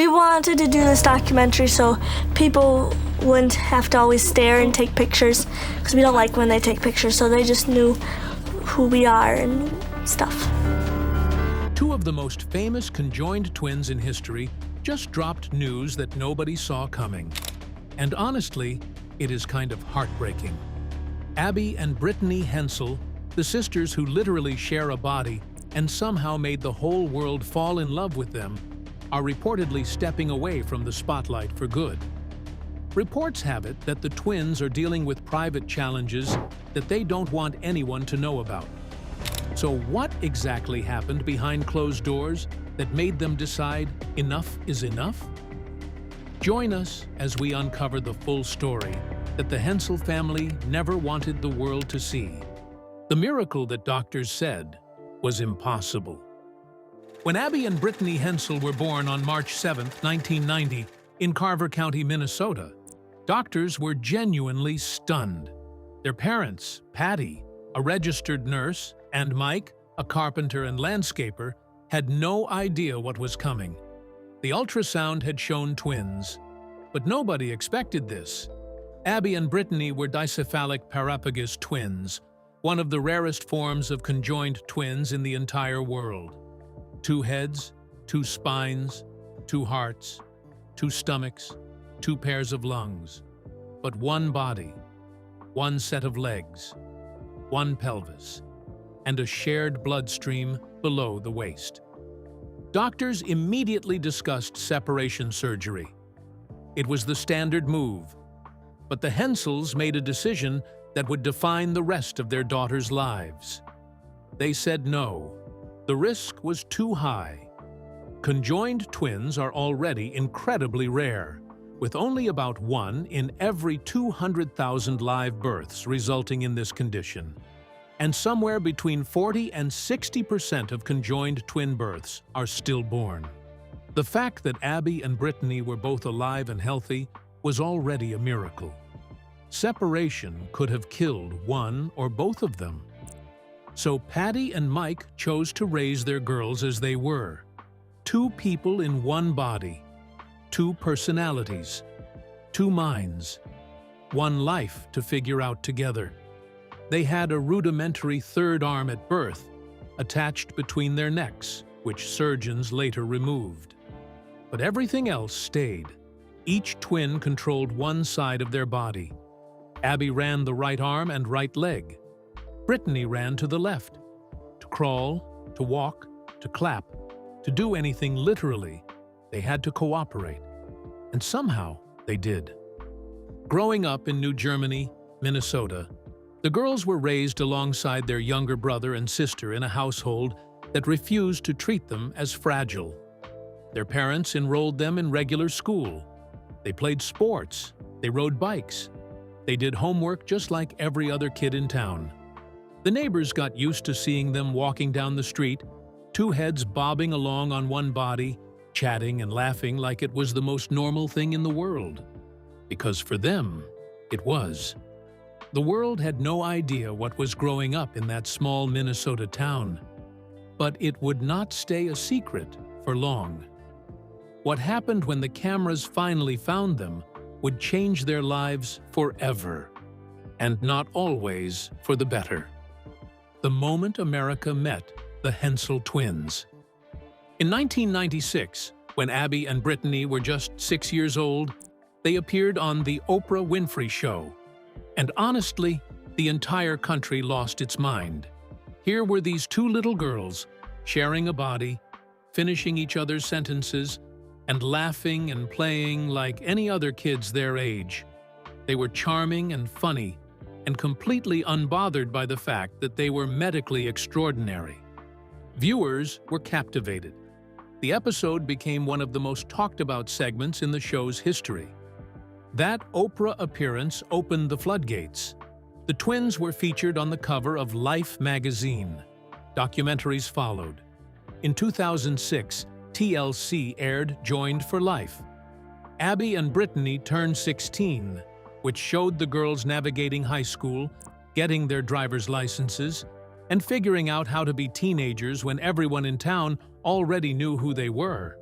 We wanted to do this documentary so people wouldn't have to always stare and take pictures, because we don't like when they take pictures, so they just knew who we are and stuff. Two of the most famous conjoined twins in history just dropped news that nobody saw coming. And honestly, it is kind of heartbreaking. Abby and Brittany Hensel, the sisters who literally share a body and somehow made the whole world fall in love with them, are reportedly stepping away from the spotlight for good. Reports have it that the twins are dealing with private challenges that they don't want anyone to know about. So what exactly happened behind closed doors that made them decide enough is enough? Join us as we uncover the full story that the Hensel family never wanted the world to see. The miracle that doctors said was impossible. When Abby and Brittany Hensel were born on March 7, 1990, in Carver County, Minnesota, doctors were genuinely stunned. Their parents, Patty, a registered nurse, and Mike, a carpenter and landscaper, had no idea what was coming. The ultrasound had shown twins, but nobody expected this. Abby and Brittany were dicephalic parapagous twins, one of the rarest forms of conjoined twins in the entire world. 2 heads, 2 spines, 2 hearts, 2 stomachs, 2 pairs of lungs, but 1 body, 1 set of legs, 1 pelvis, and a shared bloodstream below the waist. Doctors immediately discussed separation surgery. It was the standard move, but the Hensels made a decision that would define the rest of their daughters' lives. They said no. The risk was too high. Conjoined twins are already incredibly rare, with only about 1 in every 200,000 live births resulting in this condition. And somewhere between 40 and 60% of conjoined twin births are stillborn. The fact that Abby and Brittany were both alive and healthy was already a miracle. Separation could have killed one or both of them. So Patty and Mike chose to raise their girls as they were. 2 people in 1 body, 2 personalities, 2 minds, 1 life to figure out together. They had a rudimentary 3rd arm at birth, attached between their necks, which surgeons later removed. But everything else stayed. Each twin controlled 1 side of their body. Abby ran the right arm and right leg. Brittany ran to the left. To crawl, to walk, to clap, to do anything literally, they had to cooperate. And somehow they did. Growing up in New Germany, Minnesota, the girls were raised alongside their younger brother and sister in a household that refused to treat them as fragile. Their parents enrolled them in regular school. They played sports. They rode bikes. They did homework just like every other kid in town. The neighbors got used to seeing them walking down the street, 2 heads bobbing along on 1 body, chatting and laughing like it was the most normal thing in the world. Because for them, it was. The world had no idea what was growing up in that small Minnesota town. But it would not stay a secret for long. What happened when the cameras finally found them would change their lives forever, and not always for the better. The moment America met the Hensel twins. In 1996, when Abby and Brittany were just 6 years old, they appeared on The Oprah Winfrey Show. And honestly, the entire country lost its mind. Here were these 2 little girls, sharing a body, finishing each other's sentences, and laughing and playing like any other kids their age. They were charming and funny, and completely unbothered by the fact that they were medically extraordinary. Viewers were captivated. The episode became one of the most talked about segments in the show's history. That Oprah appearance opened the floodgates. The twins were featured on the cover of Life magazine. Documentaries followed. In 2006, TLC aired Joined for Life. Abby and Brittany turned 16, which showed the girls navigating high school, getting their driver's licenses, and figuring out how to be teenagers when everyone in town already knew who they were.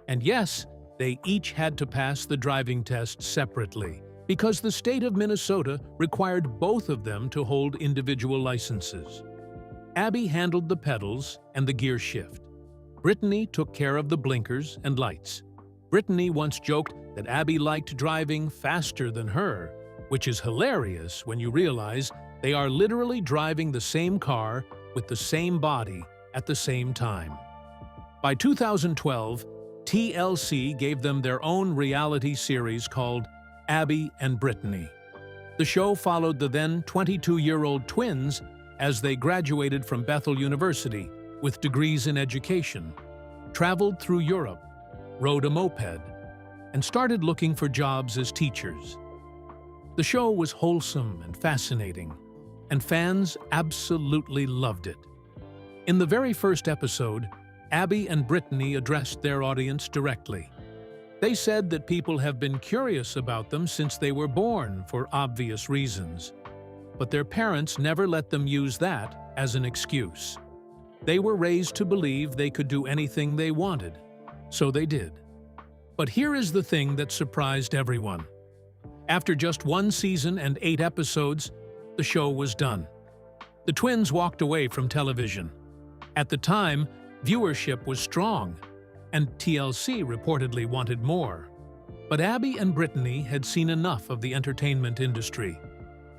And yes, they each had to pass the driving test separately because the state of Minnesota required both of them to hold individual licenses. Abby handled the pedals and the gear shift. Brittany took care of the blinkers and lights. Brittany once joked that Abby liked driving faster than her, which is hilarious when you realize they are literally driving the same car with the same body at the same time. By 2012, TLC gave them their own reality series called Abby and Brittany. The show followed the then 22-year-old twins as they graduated from Bethel University with degrees in education, traveled through Europe, rode a moped, and started looking for jobs as teachers. The show was wholesome and fascinating, and fans absolutely loved it. In the very first episode, Abby and Brittany addressed their audience directly. They said that people have been curious about them since they were born for obvious reasons, but their parents never let them use that as an excuse. They were raised to believe they could do anything they wanted, so they did. But here is the thing that surprised everyone. After just 1 season and 8 episodes, the show was done. The twins walked away from television. At the time, viewership was strong, and TLC reportedly wanted more. But Abby and Brittany had seen enough of the entertainment industry.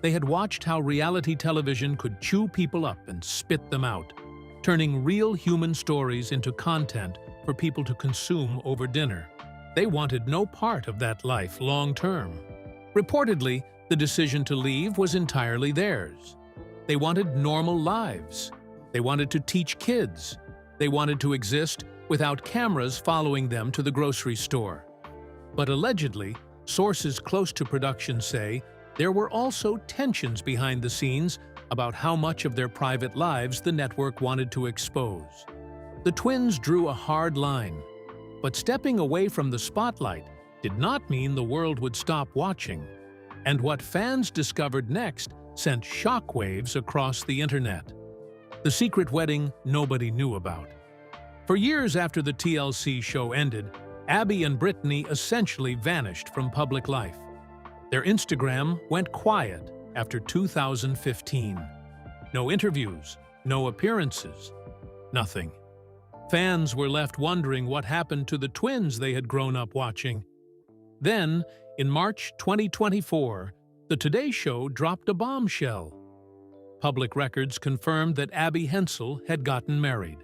They had watched how reality television could chew people up and spit them out, turning real human stories into content for people to consume over dinner. They wanted no part of that life long-term. Reportedly, the decision to leave was entirely theirs. They wanted normal lives. They wanted to teach kids. They wanted to exist without cameras following them to the grocery store. But allegedly, sources close to production say there were also tensions behind the scenes about how much of their private lives the network wanted to expose. The twins drew a hard line, but stepping away from the spotlight did not mean the world would stop watching. And what fans discovered next sent shockwaves across the internet. The secret wedding nobody knew about. For years after the TLC show ended, Abby and Brittany essentially vanished from public life. Their Instagram went quiet after 2015. No interviews, no appearances, nothing. Fans were left wondering what happened to the twins they had grown up watching. Then, in March 2024, The Today Show dropped a bombshell. Public records confirmed that Abby Hensel had gotten married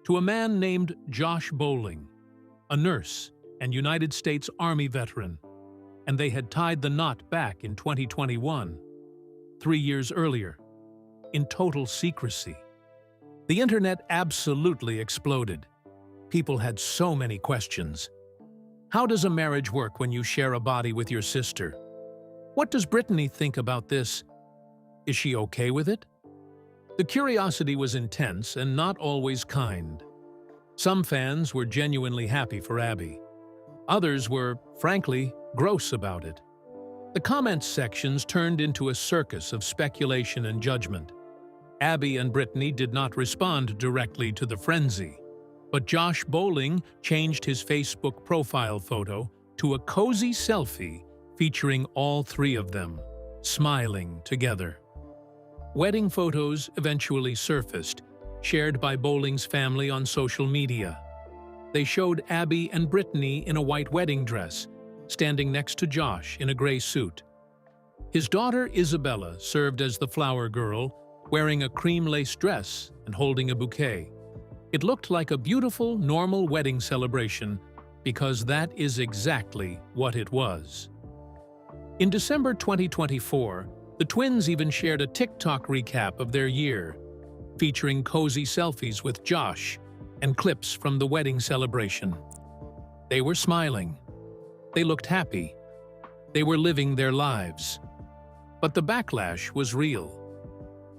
to a man named Josh Bowling, a nurse and United States Army veteran, and they had tied the knot back in 2021, 3 years earlier, in total secrecy. The internet absolutely exploded. People had so many questions. How does a marriage work when you share a body with your sister? What does Brittany think about this? Is she okay with it? The curiosity was intense and not always kind. Some fans were genuinely happy for Abby. Others were, frankly, gross about it. The comments sections turned into a circus of speculation and judgment. Abby and Brittany did not respond directly to the frenzy, but Josh Bowling changed his Facebook profile photo to a cozy selfie featuring all 3 of them, smiling together. Wedding photos eventually surfaced, shared by Bowling's family on social media. They showed Abby and Brittany in a white wedding dress, standing next to Josh in a gray suit. His daughter Isabella served as the flower girl, wearing a cream lace dress and holding a bouquet. It looked like a beautiful, normal wedding celebration because that is exactly what it was. In December 2024, the twins even shared a TikTok recap of their year, featuring cozy selfies with Josh and clips from the wedding celebration. They were smiling. They looked happy. They were living their lives. But the backlash was real.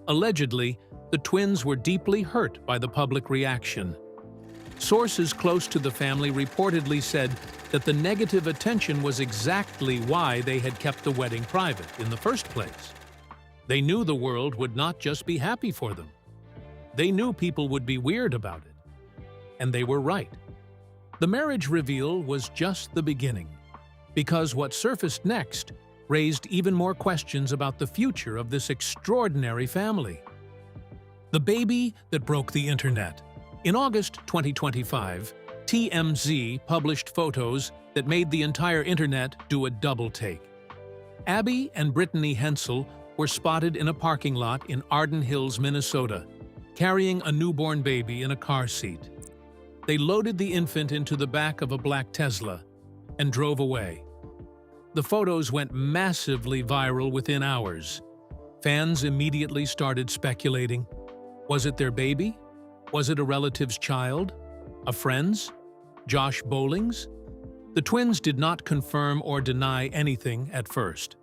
Allegedly, the twins were deeply hurt by the public reaction. Sources close to the family reportedly said that the negative attention was exactly why they had kept the wedding private in the first place. They knew the world would not just be happy for them. They knew people would be weird about it. And they were right. The marriage reveal was just the beginning, because what surfaced next raised even more questions about the future of this extraordinary family. The baby that broke the internet. In August 2025, TMZ published photos that made the entire internet do a double take. Abby and Brittany Hensel were spotted in a parking lot in Arden Hills, Minnesota, carrying a newborn baby in a car seat. They loaded the infant into the back of a black Tesla and drove away. The photos went massively viral within hours. Fans immediately started speculating. Was it their baby? Was it a relative's child? A friend's? Josh Bowling's? The twins did not confirm or deny anything at first.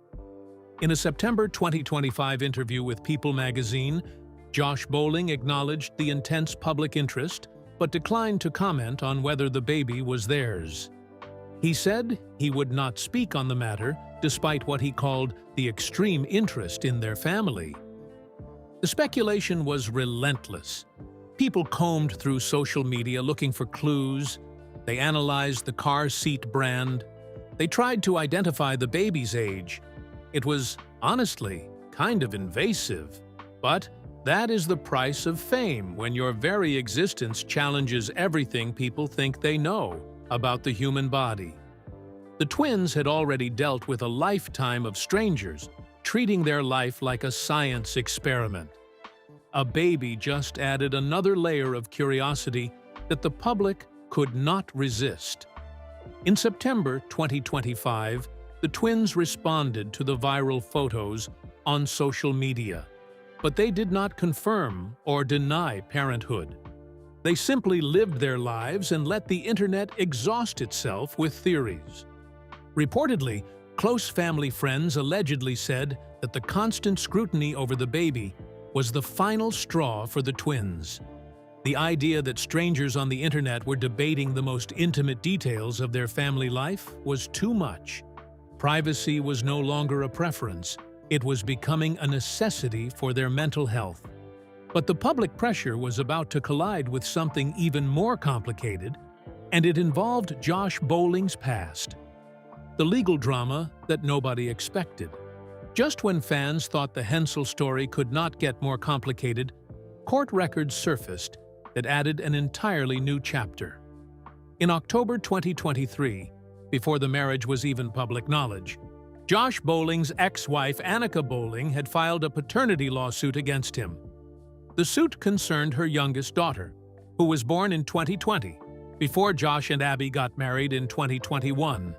In a September 2025 interview with People magazine, Josh Bowling acknowledged the intense public interest, but declined to comment on whether the baby was theirs. He said he would not speak on the matter, despite what he called the extreme interest in their family. The speculation was relentless. People combed through social media looking for clues. They analyzed the car seat brand. They tried to identify the baby's age. It was, honestly, kind of invasive. But that is the price of fame when your very existence challenges everything people think they know about the human body. The twins had already dealt with a lifetime of strangers, treating their life like a science experiment. A baby just added another layer of curiosity that the public could not resist. In September 2025, the twins responded to the viral photos on social media, but they did not confirm or deny parenthood. They simply lived their lives and let the internet exhaust itself with theories. Reportedly, close family friends allegedly said that the constant scrutiny over the baby was the final straw for the twins. The idea that strangers on the internet were debating the most intimate details of their family life was too much. Privacy was no longer a preference. It was becoming a necessity for their mental health. But the public pressure was about to collide with something even more complicated, and it involved Josh Bowling's past. The legal drama that nobody expected. Just when fans thought the Hensel story could not get more complicated, court records surfaced that added an entirely new chapter. In October 2023, before the marriage was even public knowledge, Josh Bowling's ex-wife Annika Bowling had filed a paternity lawsuit against him. The suit concerned her youngest daughter, who was born in 2020, before Josh and Abby got married in 2021.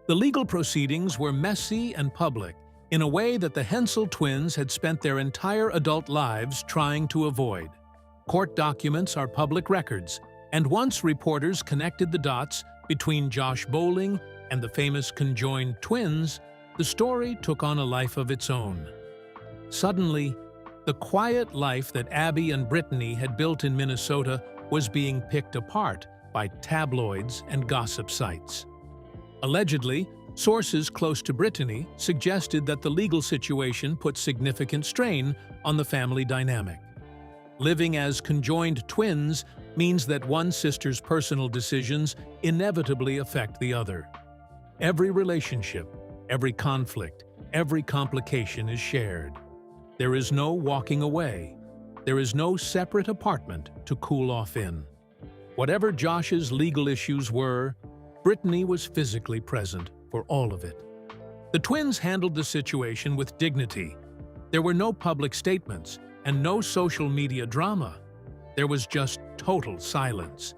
The legal proceedings were messy and public, in a way that the Hensel twins had spent their entire adult lives trying to avoid. Court documents are public records, and once reporters connected the dots between Josh Bowling and the famous Conjoined twins, the story took on a life of its own. Suddenly, the quiet life that Abby and Brittany had built in Minnesota was being picked apart by tabloids and gossip sites. Allegedly, sources close to Brittany suggested that the legal situation put significant strain on the family dynamic. Living as conjoined twins means that one sister's personal decisions inevitably affect the other. Every relationship, every conflict, every complication is shared. There is no walking away. There is no separate apartment to cool off in. Whatever Josh's legal issues were, Brittany was physically present for all of it. The twins handled the situation with dignity. There were no public statements and no social media drama. There was just total silence.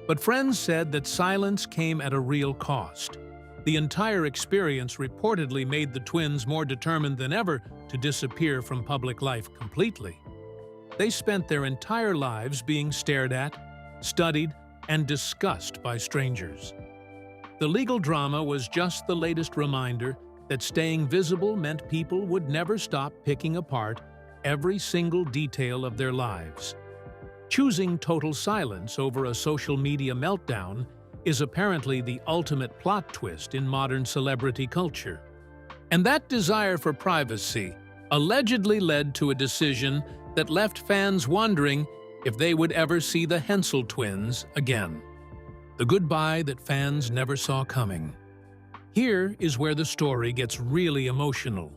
But friends said that silence came at a real cost. The entire experience reportedly made the twins more determined than ever to disappear from public life completely. They spent their entire lives being stared at, studied, and discussed by strangers. The legal drama was just the latest reminder that staying visible meant people would never stop picking apart every single detail of their lives. Choosing total silence over a social media meltdown is apparently the ultimate plot twist in modern celebrity culture. And that desire for privacy allegedly led to a decision that left fans wondering if they would ever see the Hensel twins again. the goodbye that fans never saw coming. Here is where the story gets really emotional.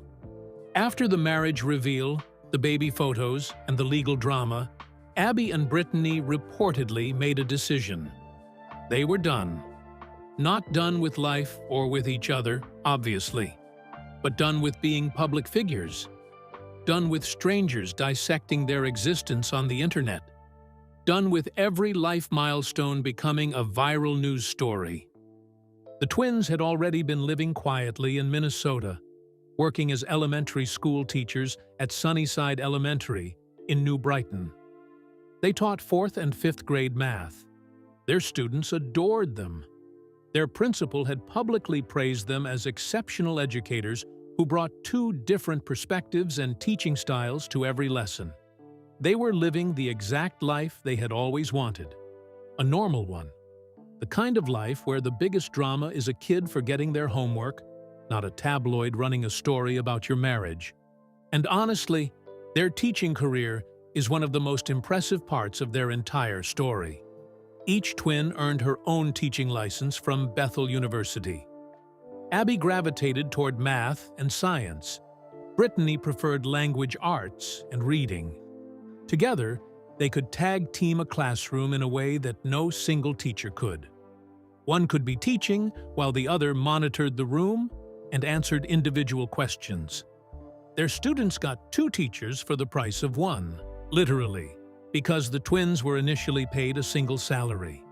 After the marriage reveal, the baby photos, and the legal drama, Abby and Brittany reportedly made a decision. They were done. Not done with life or with each other, obviously, but done with being public figures. Done with strangers dissecting their existence on the internet. Done with every life milestone becoming a viral news story. The twins had already been living quietly in Minnesota, working as elementary school teachers at Sunnyside Elementary in New Brighton. They taught 4th and 5th grade math. Their students adored them. Their principal had publicly praised them as exceptional educators who brought 2 different perspectives and teaching styles to every lesson. They were living the exact life they had always wanted, a normal one. The kind of life where the biggest drama is a kid forgetting their homework, not a tabloid running a story about your marriage. And honestly, their teaching career is one of the most impressive parts of their entire story. Each twin earned her own teaching license from Bethel University. Abby gravitated toward math and science. Brittany preferred language arts and reading. Together, they could tag team a classroom in a way that no single teacher could. One could be teaching while the other monitored the room and answered individual questions. Their students got 2 teachers for the price of 1, literally, because the twins were initially paid a single salary.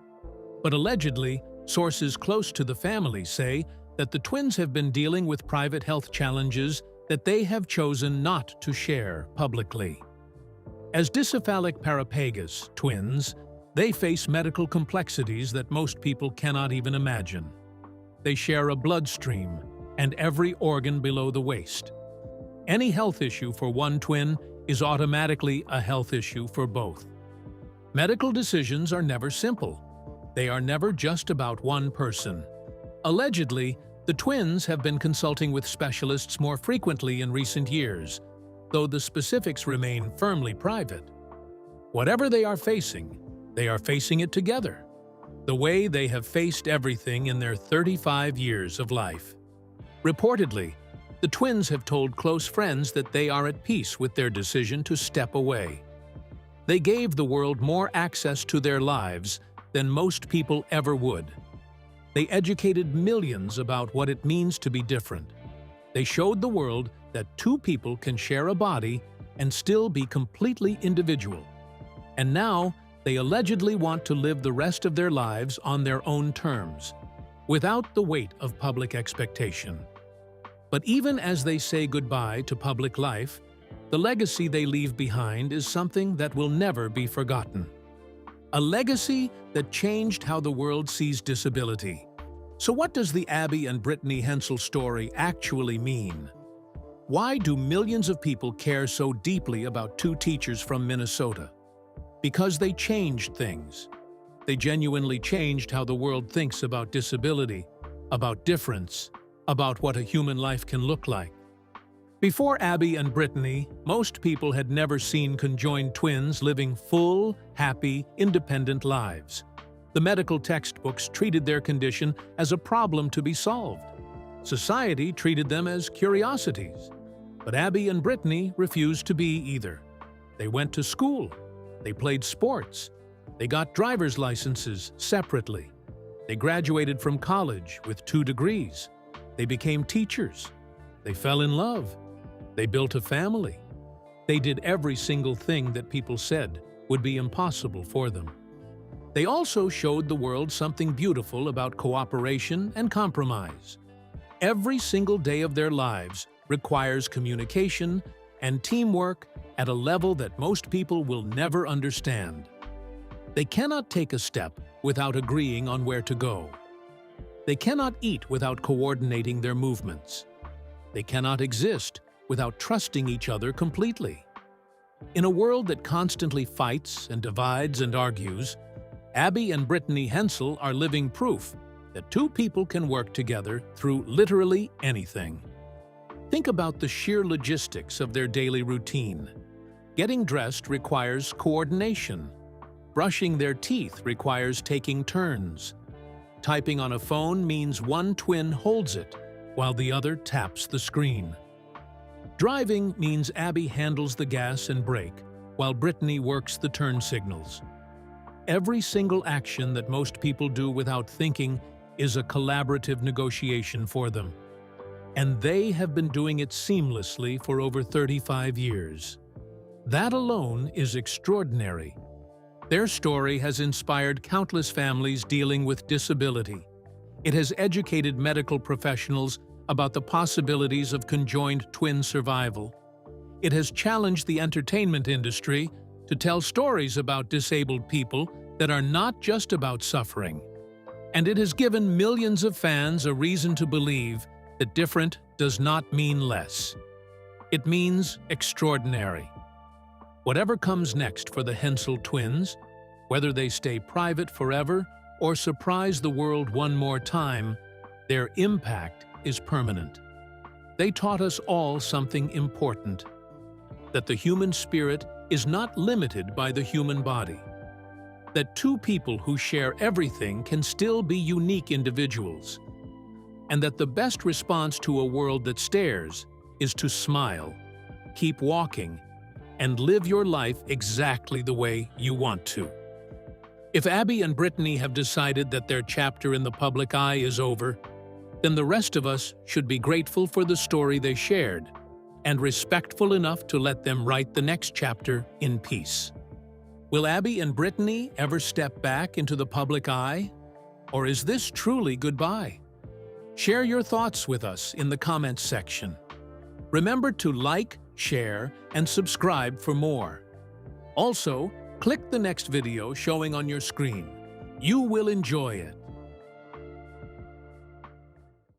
But allegedly, sources close to the family say that the twins have been dealing with private health challenges that they have chosen not to share publicly. As dicephalic parapagus twins, they face medical complexities that most people cannot even imagine. They share a bloodstream and every organ below the waist. Any health issue for one twin is automatically a health issue for both. Medical decisions are never simple. They are never just about one person. Allegedly, the twins have been consulting with specialists more frequently in recent years, though the specifics remain firmly private. Whatever they are facing it together, the way they have faced everything in their 35 years of life. Reportedly, the twins have told close friends that they are at peace with their decision to step away. They gave the world more access to their lives than most people ever would. They educated millions about what it means to be different. They showed the world that 2 people can share a body and still be completely individual. And now, they allegedly want to live the rest of their lives on their own terms, without the weight of public expectation. But even as they say goodbye to public life, the legacy they leave behind is something that will never be forgotten. A legacy that changed how the world sees disability. So what does the Abby and Brittany Hensel story actually mean? Why do millions of people care so deeply about 2 teachers from Minnesota? Because they changed things. They genuinely changed how the world thinks about disability, about difference, about what a human life can look like. Before Abby and Brittany, most people had never seen conjoined twins living full, happy, independent lives. The medical textbooks treated their condition as a problem to be solved. Society treated them as curiosities. But Abby and Brittany refused to be either. They went to school. They played sports. They got driver's licenses separately. They graduated from college with 2 degrees. They became teachers. They fell in love. They built a family. They did every single thing that people said would be impossible for them. They also showed the world something beautiful about cooperation and compromise. Every single day of their lives requires communication and teamwork at a level that most people will never understand. They cannot take a step without agreeing on where to go. They cannot eat without coordinating their movements. They cannot exist without trusting each other completely. In a world that constantly fights and divides and argues, Abby and Brittany Hensel are living proof that 2 people can work together through literally anything. Think about the sheer logistics of their daily routine. Getting dressed requires coordination. Brushing their teeth requires taking turns. typing on a phone means one twin holds it, while the other taps the screen. Driving means Abby handles the gas and brake, while Brittany works the turn signals. Every single action that most people do without thinking is a collaborative negotiation for them. And they have been doing it seamlessly for over 35 years. That alone is extraordinary. Their story has inspired countless families dealing with disability. It has educated medical professionals about the possibilities of conjoined twin survival. It has challenged the entertainment industry to tell stories about disabled people that are not just about suffering. And it has given millions of fans a reason to believe that different does not mean less. It means extraordinary. Whatever comes next for the Hensel twins, whether they stay private forever or surprise the world one more time, their impact is permanent. They taught us all something important: that the human spirit is not limited by the human body, that two people who share everything can still be unique individuals, and that the best response to a world that stares is to smile, keep walking, and live your life exactly the way you want to. If Abby and Brittany have decided that their chapter in the public eye is over, then the rest of us should be grateful for the story they shared and respectful enough to let them write the next chapter in peace. Will Abby and Brittany ever step back into the public eye? Or is this truly goodbye? Share your thoughts with us in the comments section. Remember to like, share, and subscribe for more. Also, click the next video showing on your screen. You will enjoy it.